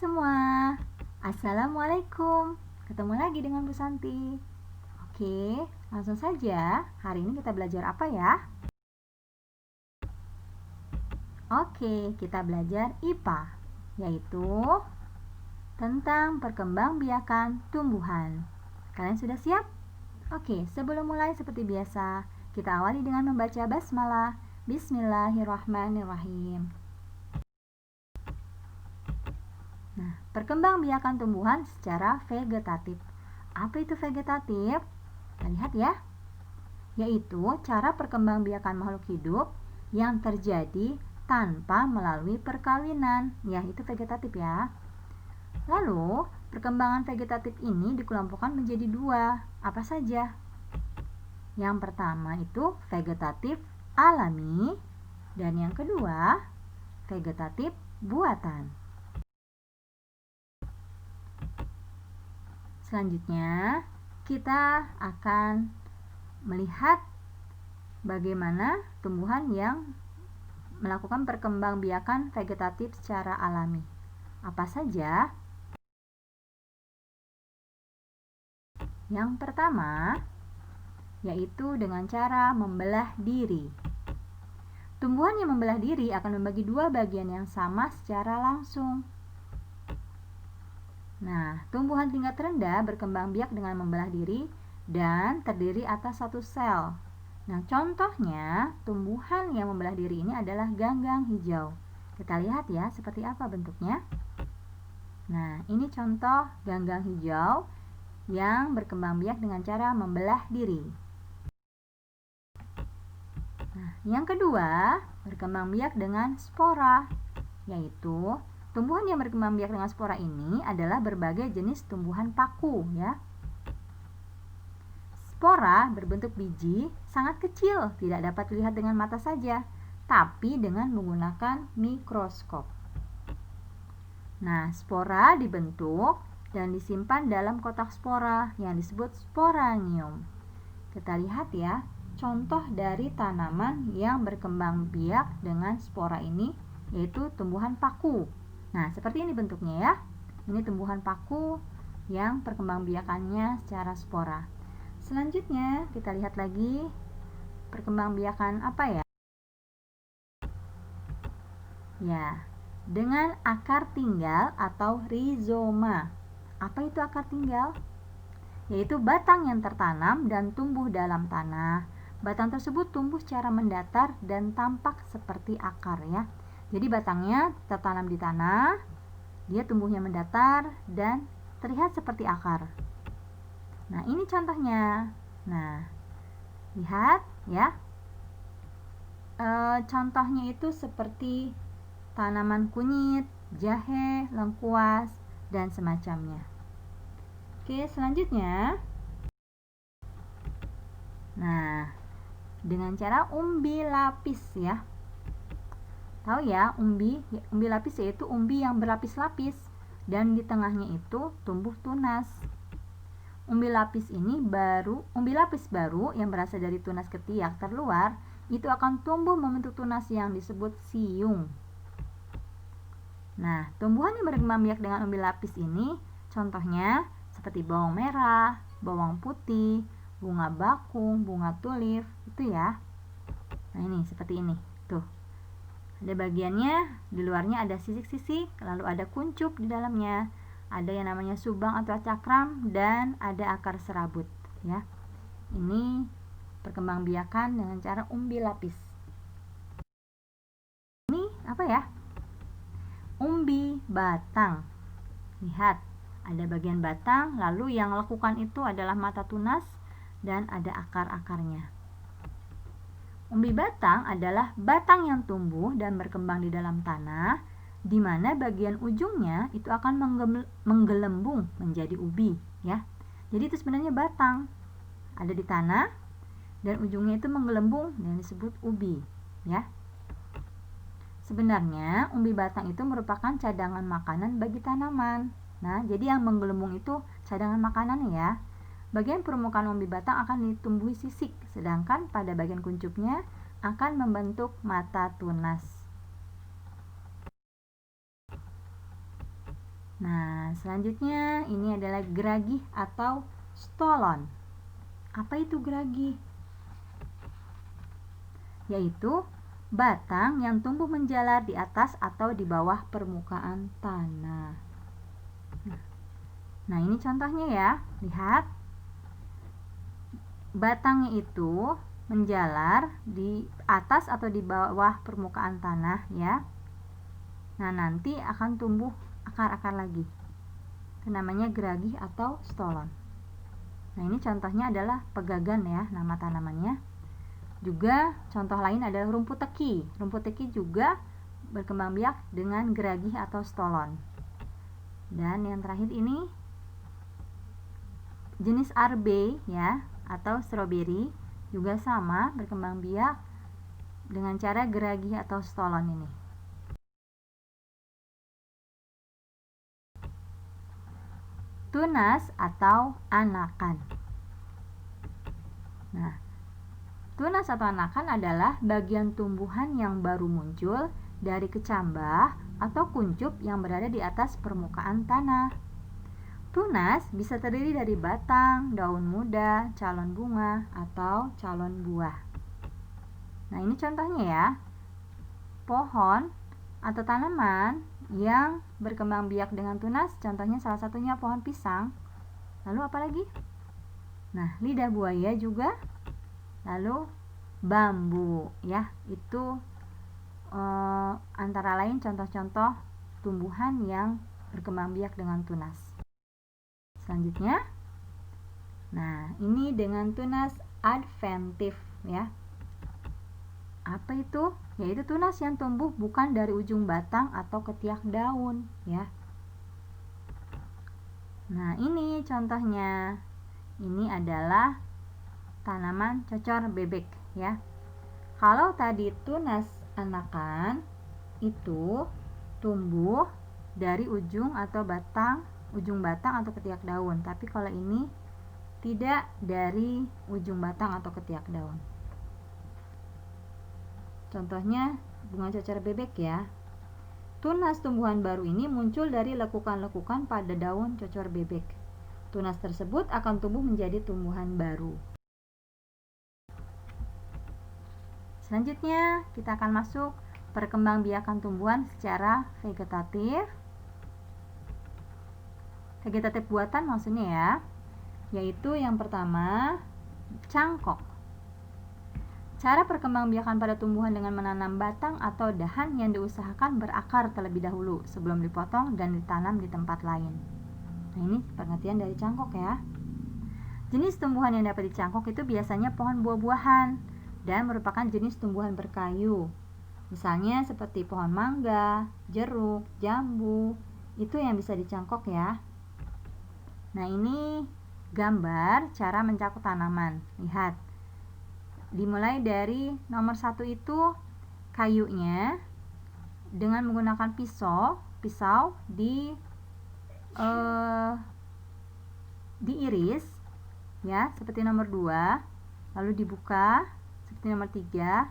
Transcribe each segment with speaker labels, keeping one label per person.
Speaker 1: semua, Assalamualaikum. Ketemu lagi dengan Bu Santi. Oke, langsung saja. Hari ini kita belajar apa ya? Oke, kita belajar IPA, yaitu tentang perkembangbiakan tumbuhan. Kalian sudah siap? Oke, sebelum mulai seperti biasa, kita awali dengan membaca basmalah. Bismillahirrahmanirrahim. Nah, perkembangbiakan tumbuhan secara vegetatif. Apa itu vegetatif? Kita lihat ya. Yaitu cara perkembangbiakan makhluk hidup yang terjadi tanpa melalui perkawinan. Ya, itu vegetatif ya. Lalu, perkembangan vegetatif ini dikelompokkan menjadi dua. Apa saja? Yang pertama itu vegetatif alami, dan yang kedua vegetatif buatan. Selanjutnya, kita akan melihat bagaimana tumbuhan yang melakukan perkembangbiakan vegetatif secara alami. Apa saja? Yang pertama, yaitu dengan cara membelah diri. Tumbuhan yang membelah diri akan membagi dua bagian yang sama secara langsung. Nah, tumbuhan tingkat rendah berkembang biak dengan membelah diri dan terdiri atas satu sel. Nah, contohnya tumbuhan yang membelah diri ini adalah ganggang hijau. Kita lihat ya, seperti apa bentuknya. Nah, ini contoh ganggang hijau yang berkembang biak dengan cara membelah diri. Nah, yang kedua, berkembang biak dengan spora, yaitu tumbuhan yang berkembang biak dengan spora ini adalah berbagai jenis tumbuhan paku ya. Spora berbentuk biji sangat kecil, tidak dapat dilihat dengan mata saja, tapi dengan menggunakan mikroskop. Nah, spora dibentuk dan disimpan dalam kotak spora yang disebut sporanium. Kita lihat ya, contoh dari tanaman yang berkembang biak dengan spora ini yaitu tumbuhan paku. Nah, seperti ini bentuknya ya. Ini tumbuhan paku yang perkembangbiakannya secara spora. Selanjutnya, kita lihat lagi perkembangbiakan apa ya? Ya, dengan akar tinggal atau rizoma. Apa itu akar tinggal? Yaitu batang yang tertanam dan tumbuh dalam tanah. Batang tersebut tumbuh secara mendatar dan tampak seperti akar ya. Jadi batangnya tertanam di tanah, dia tumbuhnya mendatar dan terlihat seperti akar. Nah, ini contohnya. Nah, lihat ya. Contohnya itu seperti tanaman kunyit, jahe, lengkuas, dan semacamnya. Oke, selanjutnya. Nah, dengan cara umbi lapis ya. Tahu ya, umbi lapis yaitu umbi yang berlapis-lapis dan di tengahnya itu tumbuh tunas. Umbi lapis baru yang berasal dari tunas ketiak terluar itu akan tumbuh membentuk tunas yang disebut siung. Nah, tumbuhan yang berkembang biak dengan umbi lapis ini contohnya seperti bawang merah, bawang putih, bunga bakung, bunga tulip, itu ya. Nah, ini seperti ini. Tuh. Ada bagiannya, di luarnya ada sisik-sisik, lalu ada kuncup di dalamnya. Ada yang namanya subang atau cakram dan ada akar serabut, ya. Ini perkembangbiakan dengan cara umbi lapis. Ini apa ya? Umbi batang. Lihat, ada bagian batang, lalu yang lekukan itu adalah mata tunas dan ada akar-akarnya. Umbi batang adalah batang yang tumbuh dan berkembang di dalam tanah, di mana bagian ujungnya itu akan menggelembung menjadi ubi, ya. Jadi itu sebenarnya batang ada di tanah dan ujungnya itu menggelembung dan disebut ubi, ya. Sebenarnya umbi batang itu merupakan cadangan makanan bagi tanaman. Nah, jadi yang menggelembung itu cadangan makanan ya. Bagian permukaan umbi batang akan ditumbuhi sisik, sedangkan pada bagian kuncupnya akan membentuk mata tunas. Nah, selanjutnya ini adalah geragih atau stolon. Apa itu geragih? Yaitu batang yang tumbuh menjalar di atas atau di bawah permukaan tanah. Nah, ini contohnya ya. Lihat. Batangnya itu menjalar di atas atau di bawah permukaan tanah ya. Nah, nanti akan tumbuh akar-akar lagi. Itu namanya geragih atau stolon. Nah, ini contohnya adalah pegagan ya, nama tanamannya. Juga contoh lain adalah rumput teki. Rumput teki juga berkembang biak dengan geragih atau stolon. Dan yang terakhir ini jenis arbe ya, atau stroberi juga sama berkembang biak dengan cara geragih atau stolon ini. Tunas atau anakan. Nah, tunas atau anakan adalah bagian tumbuhan yang baru muncul dari kecambah atau kuncup yang berada di atas permukaan tanah. Tunas bisa terdiri dari batang, daun muda, calon bunga, atau calon buah. Nah, ini contohnya ya. Pohon atau tanaman yang berkembang biak dengan tunas, contohnya salah satunya pohon pisang. Lalu apa lagi? Nah, lidah buaya juga. Lalu bambu ya, itu antara lain contoh-contoh tumbuhan yang berkembang biak dengan tunas. Selanjutnya, nah ini dengan tunas adventif ya. Apa itu? Yaitu tunas yang tumbuh bukan dari ujung batang atau ketiak daun ya. Nah, ini contohnya. Ini adalah tanaman cocor bebek ya. Kalau tadi tunas anakan itu tumbuh dari ujung batang atau ketiak daun. Tapi kalau ini tidak dari ujung batang atau ketiak daun. Contohnya bunga cocor bebek ya. Tunas tumbuhan baru ini muncul dari lekukan-lekukan pada daun cocor bebek. Tunas tersebut akan tumbuh menjadi tumbuhan baru. Selanjutnya, kita akan masuk perkembangbiakan tumbuhan secara vegetatif. Vegetatif buatan maksudnya ya, yaitu yang pertama, cangkok. Cara perkembangbiakan pada tumbuhan dengan menanam batang atau dahan yang diusahakan berakar terlebih dahulu sebelum dipotong dan ditanam di tempat lain. Nah, ini pengertian dari cangkok ya. Jenis tumbuhan yang dapat dicangkok itu biasanya pohon buah-buahan dan merupakan jenis tumbuhan berkayu. Misalnya seperti pohon mangga, jeruk, jambu, itu yang bisa dicangkok ya. Nah, ini gambar cara mencangkok tanaman. Lihat. Dimulai dari nomor 1 itu kayunya dengan menggunakan pisau diiris ya, seperti nomor 2, lalu dibuka seperti nomor 3,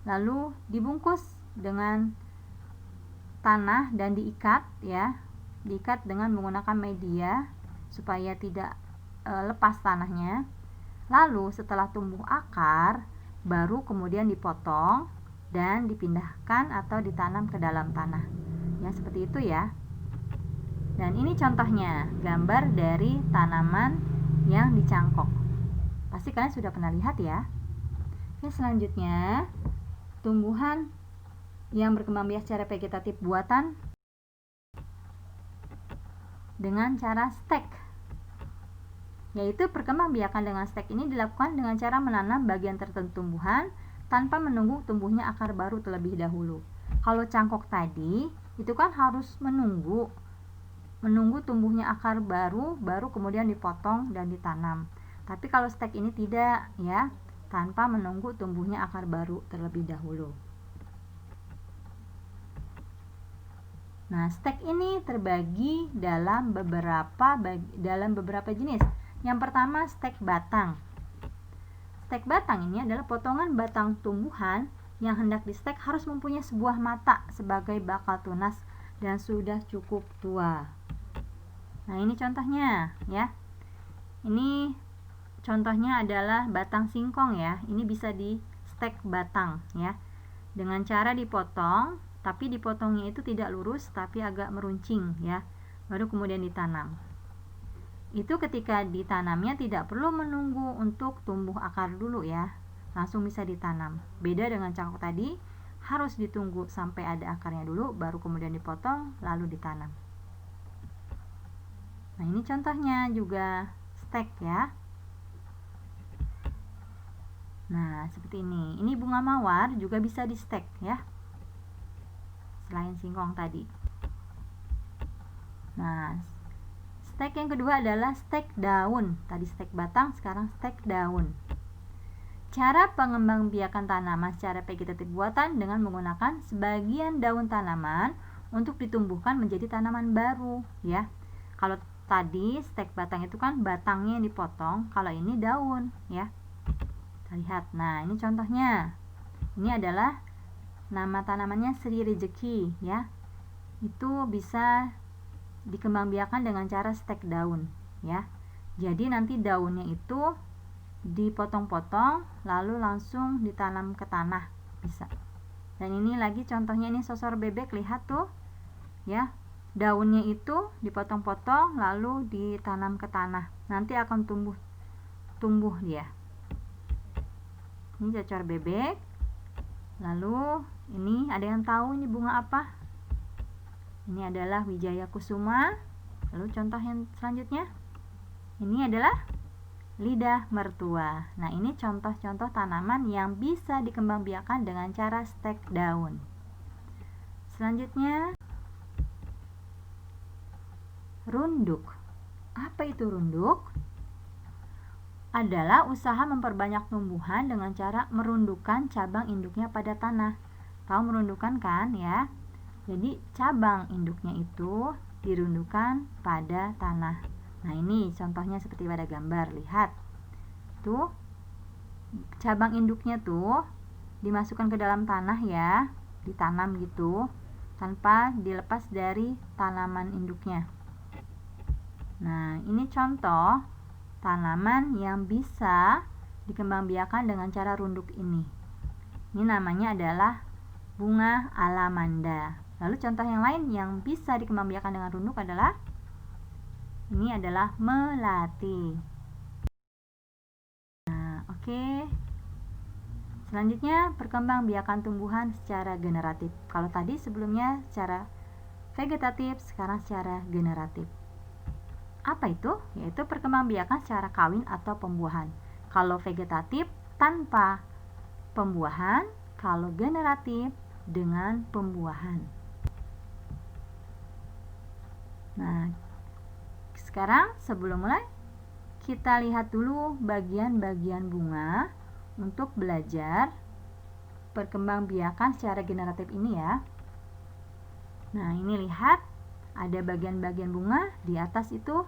Speaker 1: lalu dibungkus dengan tanah dan diikat ya, diikat dengan menggunakan media supaya tidak lepas tanahnya. Lalu setelah tumbuh akar, baru kemudian dipotong dan dipindahkan atau ditanam ke dalam tanah. Ya, seperti itu ya. Dan ini contohnya, gambar dari tanaman yang dicangkok. Pasti kalian sudah pernah lihat ya. Oke, selanjutnya, tumbuhan yang berkembang biak secara vegetatif buatan dengan cara stek. Yaitu perkembangbiakan dengan stek ini dilakukan dengan cara menanam bagian tertentu tumbuhan tanpa menunggu tumbuhnya akar baru terlebih dahulu. Kalau cangkok tadi, itu kan harus menunggu tumbuhnya akar baru kemudian dipotong dan ditanam. Tapi kalau stek ini tidak ya, tanpa menunggu tumbuhnya akar baru terlebih dahulu. Nah, stek ini terbagi dalam beberapa jenis. Yang pertama, stek batang. Stek batang ini adalah potongan batang tumbuhan yang hendak di stek harus mempunyai sebuah mata sebagai bakal tunas dan sudah cukup tua. Nah, ini contohnya ya. Ini contohnya adalah batang singkong ya. Ini bisa di stek batang ya. Dengan cara dipotong, tapi dipotongnya itu tidak lurus tapi agak meruncing ya. Baru kemudian ditanam. Itu ketika ditanamnya tidak perlu menunggu untuk tumbuh akar dulu ya. Langsung bisa ditanam. Beda dengan cangkok tadi, harus ditunggu sampai ada akarnya dulu baru kemudian dipotong lalu ditanam. Nah, ini contohnya juga stek ya. Nah, seperti ini. Ini bunga mawar juga bisa di stek ya. Selain singkong tadi. Nah, stek yang kedua adalah stek daun. Tadi stek batang, sekarang stek daun. Cara pengembangbiakan tanaman secara vegetatif buatan dengan menggunakan sebagian daun tanaman untuk ditumbuhkan menjadi tanaman baru ya. Kalau tadi stek batang itu kan batangnya yang dipotong, kalau ini daun ya. Kita lihat. Nah, ini contohnya. Ini adalah nama tanamannya Sri Rezeki ya. Itu bisa dikembangbiakan dengan cara stek daun ya. Jadi nanti daunnya itu dipotong-potong lalu langsung ditanam ke tanah bisa. Dan ini lagi contohnya, ini sosor bebek, lihat tuh ya. Daunnya itu dipotong-potong lalu ditanam ke tanah. Nanti akan tumbuh dia. Ini cocor bebek. Lalu ini ada yang tahu ini bunga apa? Ini adalah Wijaya Kusuma. Lalu contoh yang selanjutnya, ini adalah lidah mertua. Nah, ini contoh-contoh tanaman yang bisa dikembangbiakan dengan cara stek daun. Selanjutnya, runduk. Apa itu runduk? Adalah usaha memperbanyak tumbuhan dengan cara merundukkan cabang induknya pada tanah. Tahu merundukkan kan ya? Jadi cabang induknya itu dirundukkan pada tanah. Nah, ini contohnya seperti pada gambar. Lihat. Tuh. Cabang induknya tuh dimasukkan ke dalam tanah ya. Ditanam gitu tanpa dilepas dari tanaman induknya. Nah, ini contoh tanaman yang bisa dikembangbiakan dengan cara runduk ini. Ini namanya adalah bunga alamanda. Lalu contoh yang lain yang bisa dikembangbiakan dengan runduk adalah ini adalah melati. Nah, oke. Selanjutnya perkembangbiakan tumbuhan secara generatif. Kalau tadi sebelumnya secara vegetatif, sekarang secara generatif. Apa itu? Yaitu perkembangbiakan secara kawin atau pembuahan. Kalau vegetatif tanpa pembuahan, kalau generatif dengan pembuahan. Nah, sekarang sebelum mulai, kita lihat dulu bagian-bagian bunga untuk belajar perkembangbiakan secara generatif ini ya. Nah, ini lihat, ada bagian-bagian bunga, di atas itu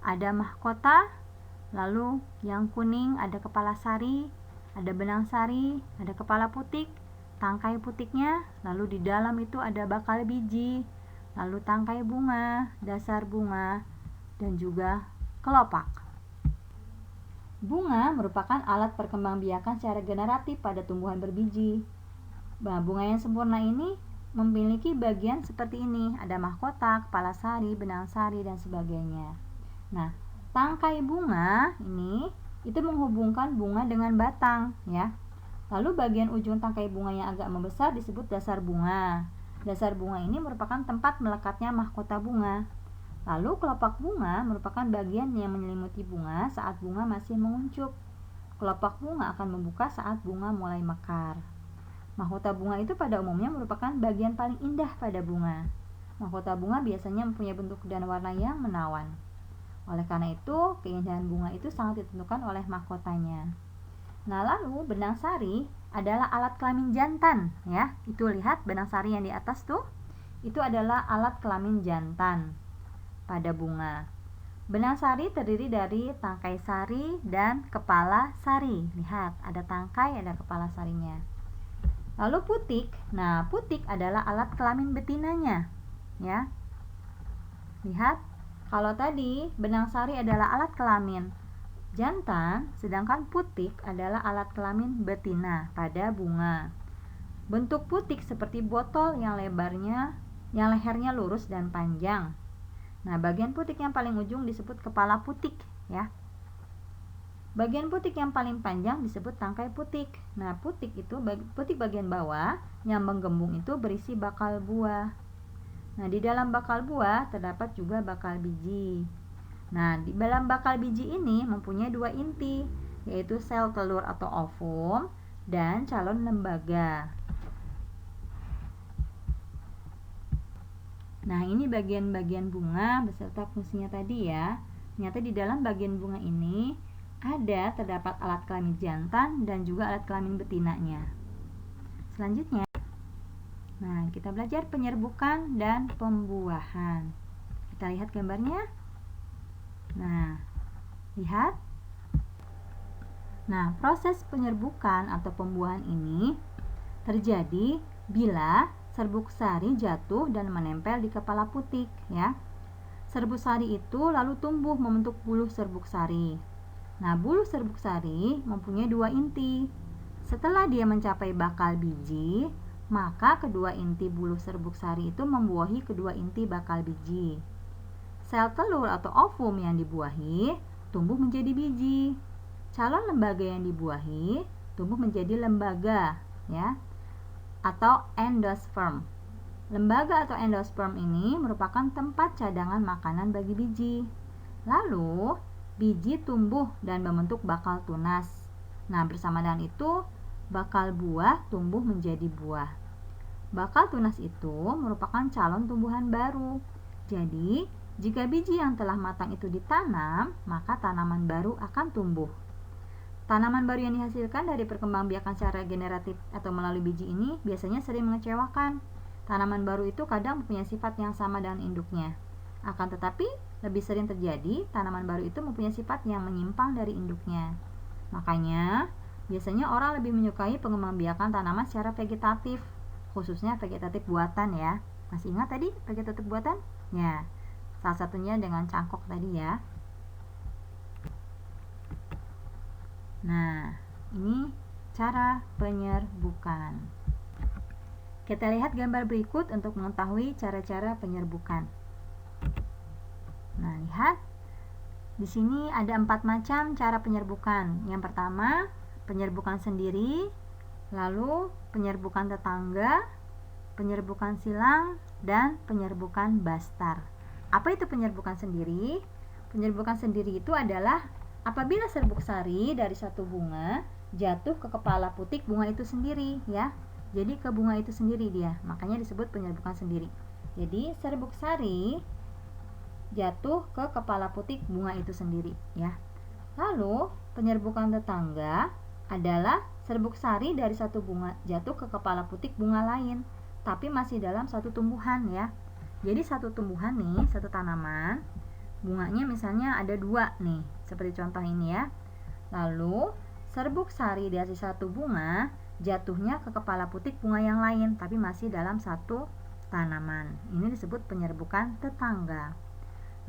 Speaker 1: ada mahkota, lalu yang kuning ada kepala sari, ada benang sari, ada kepala putik, tangkai putiknya, lalu di dalam itu ada bakal biji, lalu tangkai bunga, dasar bunga, dan juga kelopak. Bunga merupakan alat perkembangbiakan secara generatif pada tumbuhan berbiji. Nah, bunga yang sempurna ini memiliki bagian seperti ini, ada mahkota, kepala sari, benang sari, dan sebagainya. Nah, tangkai bunga ini itu menghubungkan bunga dengan batang ya. Lalu bagian ujung tangkai bunga yang agak membesar disebut dasar bunga. Dasar bunga ini merupakan tempat melekatnya mahkota bunga. Lalu kelopak bunga merupakan bagian yang menyelimuti bunga saat bunga masih menguncup. Kelopak bunga akan membuka saat bunga mulai mekar. Mahkota bunga itu pada umumnya merupakan bagian paling indah pada bunga. Mahkota bunga biasanya mempunyai bentuk dan warna yang menawan. Oleh karena itu, keindahan bunga itu sangat ditentukan oleh mahkotanya. Nah, lalu benang sari adalah alat kelamin jantan ya. Itu lihat benang sari yang di atas tuh, itu adalah alat kelamin jantan pada bunga. Benang sari terdiri dari tangkai sari dan kepala sari. Lihat, ada tangkai, ada kepala sarinya. Lalu putik. Nah, putik adalah alat kelamin betinanya ya. Lihat, Kalau tadi benang sari adalah alat kelamin jantan, sedangkan putik adalah alat kelamin betina pada bunga. Bentuk putik seperti botol yang lehernya lurus dan panjang. Nah, bagian putik yang paling ujung disebut kepala putik, ya. Bagian putik yang paling panjang disebut tangkai putik. Nah, putik bagian bawah yang menggembung itu berisi bakal buah. Nah, di dalam bakal buah terdapat juga bakal biji. Nah, di dalam bakal biji ini mempunyai dua inti, yaitu sel telur atau ovum dan calon lembaga. Nah, ini bagian-bagian bunga beserta fungsinya tadi ya. Ternyata di dalam bagian bunga ini terdapat alat kelamin jantan dan juga alat kelamin betinanya. Selanjutnya, nah, kita belajar penyerbukan dan pembuahan. Kita lihat gambarnya. Nah, lihat. Nah, proses penyerbukan atau pembuahan ini terjadi bila serbuk sari jatuh dan menempel di kepala putik, ya. Serbuk sari itu lalu tumbuh membentuk buluh serbuk sari. Nah, buluh serbuk sari mempunyai dua inti. Setelah dia mencapai bakal biji, maka kedua inti buluh serbuk sari itu membuahi kedua inti bakal biji. Sel telur atau ovum yang dibuahi tumbuh menjadi biji. Calon lembaga yang dibuahi tumbuh menjadi lembaga, ya, atau endosperm. Lembaga atau endosperm ini merupakan tempat cadangan makanan bagi biji. Lalu, biji tumbuh dan membentuk bakal tunas. Nah, bersama dengan itu, bakal buah tumbuh menjadi buah. Bakal tunas itu merupakan calon tumbuhan baru. Jadi, jika biji yang telah matang itu ditanam, maka tanaman baru akan tumbuh. Tanaman baru yang dihasilkan dari perkembangbiakan secara generatif atau melalui biji ini biasanya sering mengecewakan. Tanaman baru itu kadang mempunyai sifat yang sama dengan induknya. Akan tetapi, lebih sering terjadi tanaman baru itu mempunyai sifat yang menyimpang dari induknya. Makanya, biasanya orang lebih menyukai pengembangbiakan tanaman secara vegetatif, khususnya vegetatif buatan ya. Masih ingat tadi vegetatif buatan? Ya, salah satunya dengan cangkok tadi ya. Nah, ini cara penyerbukan. Kita lihat gambar berikut untuk mengetahui cara-cara penyerbukan. Nah, lihat. Di sini ada 4 macam cara penyerbukan. Yang pertama, penyerbukan sendiri, lalu penyerbukan tetangga, penyerbukan silang, dan penyerbukan bastar. Apa itu penyerbukan sendiri? Penyerbukan sendiri itu adalah apabila serbuk sari dari satu bunga jatuh ke kepala putik bunga itu sendiri, ya. Jadi ke bunga itu sendiri dia, makanya disebut penyerbukan sendiri. Jadi serbuk sari jatuh ke kepala putik bunga itu sendiri, ya. Lalu penyerbukan tetangga adalah serbuk sari dari satu bunga jatuh ke kepala putik bunga lain, tapi masih dalam satu tumbuhan, ya. Jadi satu tumbuhan nih, satu tanaman, bunganya misalnya ada 2 nih, seperti contoh ini ya. Lalu serbuk sari dari satu bunga jatuhnya ke kepala putik bunga yang lain, tapi masih dalam satu tanaman. Ini disebut penyerbukan tetangga.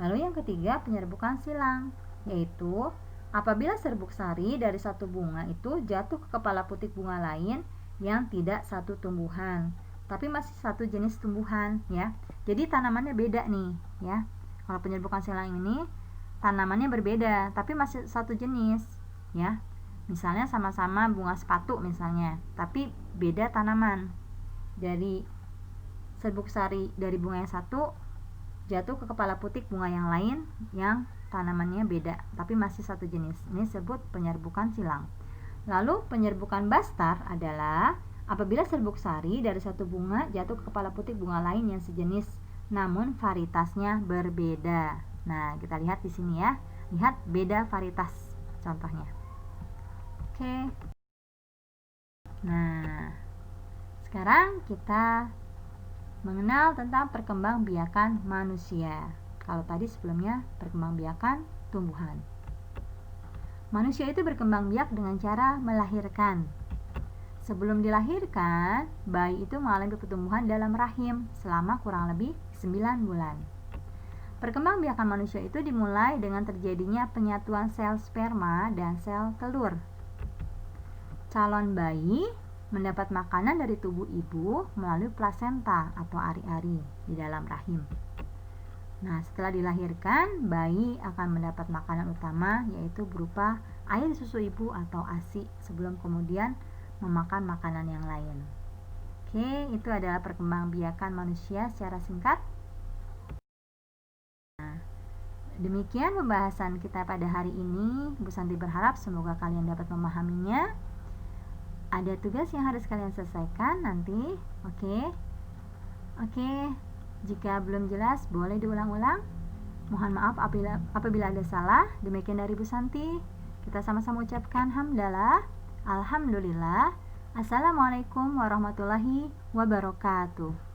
Speaker 1: Lalu yang ketiga, penyerbukan silang, yaitu apabila serbuk sari dari satu bunga itu jatuh ke kepala putik bunga lain yang tidak satu tumbuhan, tapi masih satu jenis tumbuhan, ya. Jadi tanamannya beda nih, ya. Kalau penyerbukan silang ini tanamannya berbeda, tapi masih satu jenis, ya. Misalnya sama-sama bunga sepatu misalnya, tapi beda tanaman. Dari serbuk sari dari bunga yang satu jatuh ke kepala putik bunga yang lain yang tanamannya beda, tapi masih satu jenis. Ini disebut penyerbukan silang. Lalu penyerbukan bastar adalah apabila serbuk sari dari satu bunga jatuh ke kepala putik bunga lain yang sejenis, namun varietasnya berbeda. Nah, kita lihat di sini ya. Lihat beda varietas contohnya. Oke. Nah, sekarang kita mengenal tentang perkembangbiakan manusia. Kalau tadi sebelumnya perkembangbiakan tumbuhan. Manusia itu berkembang biak dengan cara melahirkan. Sebelum dilahirkan, bayi itu mengalami pertumbuhan dalam rahim selama kurang lebih 9 bulan. Perkembangbiakan manusia itu dimulai dengan terjadinya penyatuan sel sperma dan sel telur. Calon bayi mendapat makanan dari tubuh ibu melalui plasenta atau ari-ari di dalam rahim. Nah, setelah dilahirkan, bayi akan mendapat makanan utama yaitu berupa air susu ibu atau ASI sebelum kemudian memakan makanan yang lain. Oke, itu adalah perkembangbiakan manusia secara singkat. Demikian pembahasan kita pada hari ini. Bu Santi berharap semoga kalian dapat memahaminya. Ada tugas yang harus kalian selesaikan nanti. Oke. Jika belum jelas boleh diulang-ulang. Mohon maaf apabila ada salah. Demikian dari Bu Santi. Kita sama-sama ucapkan hamdalah, alhamdulillah. Assalamualaikum warahmatullahi wabarakatuh.